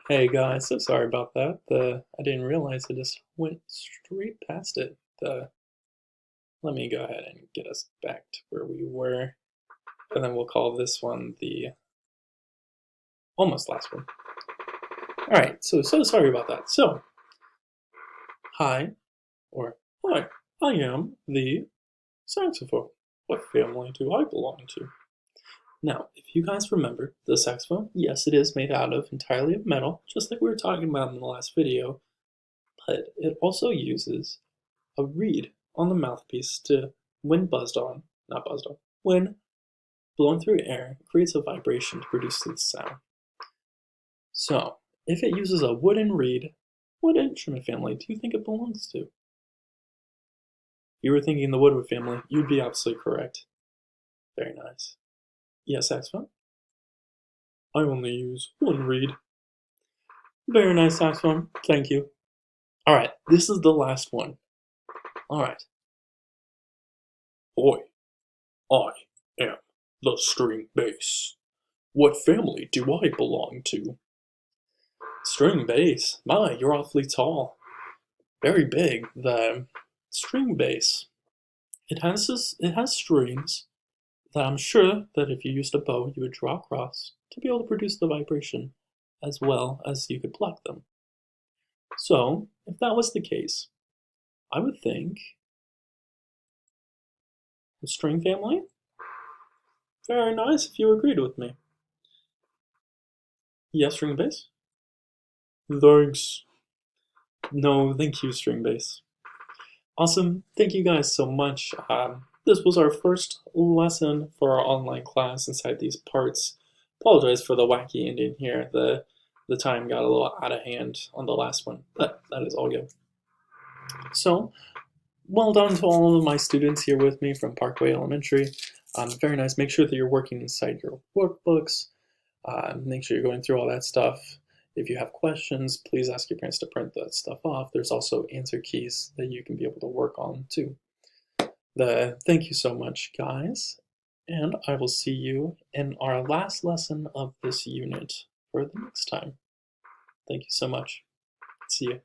Hey guys, so sorry about that. I didn't realize I just went straight past it. Let me go ahead and get us back to where we were, and then we'll call this one the almost last one. All right, so sorry about that. So, hi, or hi, I am the saxophone. What family do I belong to? Now, if you guys remember, the saxophone, yes, it is made out of entirely of metal, just like we were talking about in the last video, but it also uses a reed on the mouthpiece to, when buzzed on, not buzzed on, when blown through air, it creates a vibration to produce the sound. So, if it uses a wooden reed, what instrument family do you think it belongs to? If you were thinking the woodwind family, you'd be absolutely correct. Very nice. Yes, saxophone? I only use one reed. Very nice, saxophone. Thank you. Alright, this is the last one. Alright. Boy, I am the string bass. What family do I belong to? String bass. My, you're awfully tall. Very big. The string bass. It has strings that I'm sure that if you used a bow, you would draw across to be able to produce the vibration as well as you could pluck them. So, if that was the case, I would think the string family? Very nice if you agreed with me. Yes, string bass? Thanks. No, thank you, string bass. Awesome. Thank you guys so much. This was our first lesson for our online class inside these parts. Apologize for the wacky ending here. The time got a little out of hand on the last one, but that is all good. So, well done to all of my students here with me from Parkway Elementary. Very nice. Make sure that you're working inside your workbooks. Make sure you're going through all that stuff. If you have questions, please ask your parents to print that stuff off. There's also answer keys that you can be able to work on too. Thank you so much, guys, and I will see you in our last lesson of this unit for the next time. Thank you so much. See you.